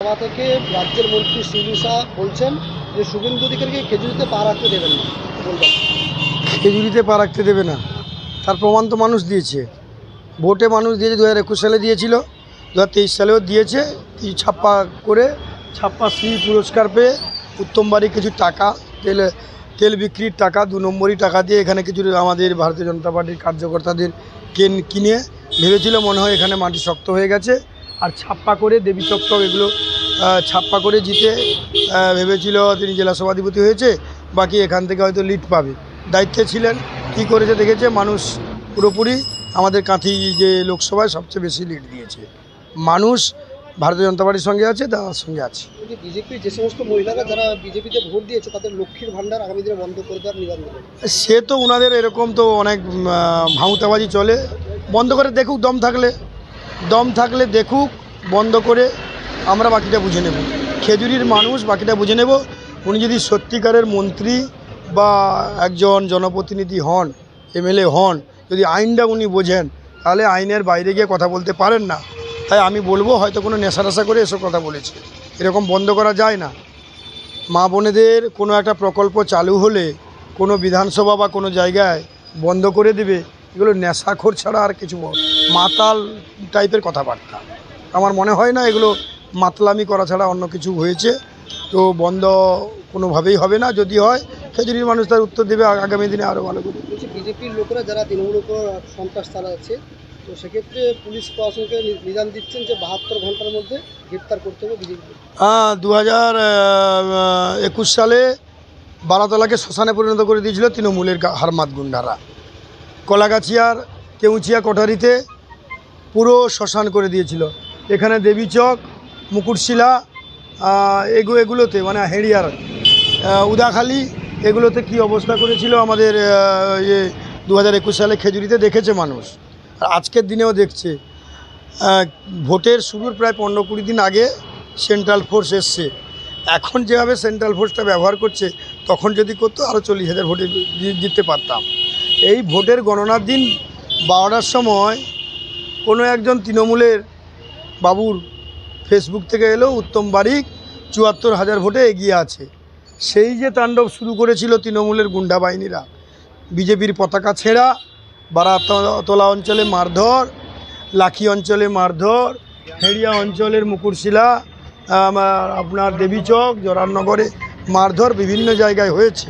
সভা থেকে রাজ্যের মন্ত্রী শিলুষা বলছেন যে শুভেন্দু অধিকারীকে খেজুরিতে পা রাখতে দেবেন না, বলবেন খেজুরিতে পা রাখতে দেবে না, তার প্রমাণ তো মানুষ দিয়েছে। ভোটে মানুষ দিয়েছে, 2021 সালে দিয়েছিল, 2023 সালেও দিয়েছে। কিছু ছাপ্পাশ্রী পুরস্কার পেয়ে উত্তম বাড়ি কিছু টাকা, তেল বিক্রির টাকা, 2 নম্বরই টাকা দিয়ে এখানে কিছু আমাদের ভারতীয় জনতা পার্টির কার্যকর্তাদের কিনে ভেবেছিল মনে হয় এখানে মাটি শক্ত হয়ে গেছে, আর ছাপ্পা করে দেবী চক্র এগুলো ছাপ্পা করে জিতে ভেবেছিল তিনি জেলা সভাধিপতি হয়েছে, বাকি এখান থেকে হয়তো লিড পাবে। দায়িত্বে ছিলেন, কী করেছে দেখেছে মানুষ। পুরোপুরি আমাদের কাঁথি যে লোকসভায় সবচেয়ে বেশি লিড দিয়েছে মানুষ। ভারতীয় জনতা পার্টির সঙ্গে আছে, তার সঙ্গে আছে। বিজেপির যে সমস্ত মহিলারা যারা বিজেপিতে ভোট দিয়েছে তাদের লক্ষ্মীর ভাণ্ডার আগামী দিনে বন্ধ করে দেওয়ার নিদান দেবেন। সে তো ওনাদের এরকম তো অনেক ভাঁওতাবাজি চলে, বন্ধ করে দেখুক, দম থাকলে দেখুক, বন্ধ করে আমরা বাকিটা বুঝে নেব। খেজুরির মানুষ বাকিটা বুঝে নেব। উনি যদি সত্যিকারের মন্ত্রী বা একজন জনপ্রতিনিধি হন, এমএলএ হন, যদি আইনটা উনি বোঝেন, তাহলে আইনের বাইরে গিয়ে কথা বলতে পারেন না। তাই আমি বলবো হয়তো কোনো নেশা করে এসব কথা বলেছে, এরকম বন্ধ করা যায় না। মা বোনেদের কোনো একটা প্রকল্প চালু হলে কোনো বিধানসভা বা কোনো জায়গায় বন্ধ করে দেবে, এগুলো নেশাখোর ছাড়া আর কিছু মাতাল টাইপের কথাবার্তা। আমার মনে হয় না এগুলো মাতলামি করা ছাড়া অন্য কিছু হয়েছে। তো বন্ধ কোনোভাবেই হবে না। যদি হয় খেজুরির মানুষ তার উত্তর দেবে আগামী দিনে আরও ভালো করে। বলছি বিজেপির লোকেরা যারা তৃণমূলের উপর সন্ত্রাস চালাচ্ছে, তো সেক্ষেত্রে পুলিশ প্রশাসনকে নিদান দিচ্ছেন যে 72 ঘন্টার মধ্যে গ্রেপ্তার করতে হবে বিজেপি। 2021 সালে বারাতলাকে শ্মশানে পরিণত করে দিয়েছিল তৃণমূলের হারমাত গুন্ডারা। কলাগাছিয়ার কেউচিয়া কোঠারিতে পুরো শ্মশান করে দিয়েছিল। এখানে দেবীচক, মুকুটশিলা এগুলোতে মানে হেড়িয়ার, উদাখালি এগুলোতে কি অবস্থা করেছিল আমাদের 2021 সালে খেজুরিতে দেখেছে মানুষ, আর আজকের দিনেও দেখছে। ভোটের শুরুর প্রায় 15-20 দিন আগে সেন্ট্রাল ফোর্স এসছে। এখন যেভাবে সেন্ট্রাল ফোর্সটা ব্যবহার করছে, তখন যদি করতো আরও 40,000 ভোটে জিততে পারতাম। এই ভোটের গণনার দিন 12টার সময় কোনো একজন তৃণমূলের বাবুর ফেসবুক থেকে এলো উত্তম বারিক 74,000 ভোটে এগিয়ে আছে। সেই যে তাণ্ডব শুরু করেছিল তৃণমূলের গুন্ডা বাহিনীরা, বিজেপির পতাকা ছেঁড়া, বারাতলা অঞ্চলে মারধর, লাখি অঞ্চলে মারধর, হেড়িয়া অঞ্চলের মুকুটশিলা, আপনার দেবীচক, জোরারনগরে মারধর বিভিন্ন জায়গায় হয়েছে।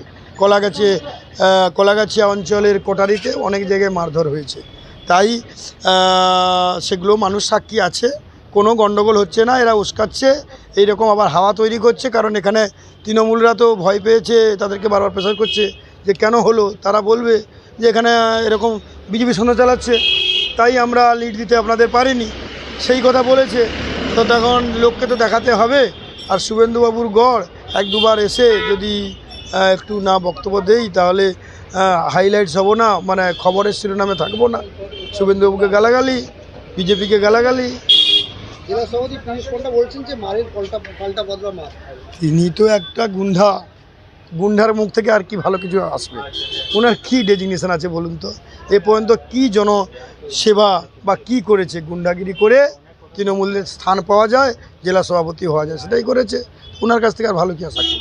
কলাগাছিয়া অঞ্চলের কোটারিতে অনেক জায়গায় মারধর হয়েছে। তাই সেগুলো মানুষ সাক্ষী আছে। কোনো গণ্ডগোল হচ্ছে না, এরা উস্কাচ্ছে, এইরকম আবার হাওয়া তৈরি করছে। কারণ এখানে তৃণমূলরা তো ভয় পেয়েছে, তাদেরকে বারবার প্রেসার করছে যে কেন হলো। তারা বলবে যে এখানে এরকম বিজেপি সন্ধ্যা চালাচ্ছে, তাই আমরা লিড দিতে আপনাদের পারিনি, সেই কথা বলেছে। তো তখন লোককে তো দেখাতে হবে। আর শুভেন্দুবাবুর গড় 1-2 বার এসে যদি একটু না বক্তব্য দেই, তাহলে হাইলাইটস হবো না, মানে খবরের শিরোনামে থাকবো না। শুভেন্দুবাবুকে গালাগালি, বিজেপিকে গালাগালি। জেলা সভাপতি পুলিশ কর্তা বলছেন যে মারের পাল্টা বদলা মার। তিনি তো একটা গুন্ডার মুখ থেকে আর কি ভালো কিছু আসবে? ওনার কী ডেজিগনেশন আছে বলুন তো? এ পর্যন্ত কী জনসেবা বা কী করেছে? গুন্ডাগিরি করে তৃণমূলের স্থান পাওয়া যায়, জেলা সভাপতি হওয়া যায়, সেটাই করেছে। ওনার কাছ থেকে আর ভালো কি আশা করি?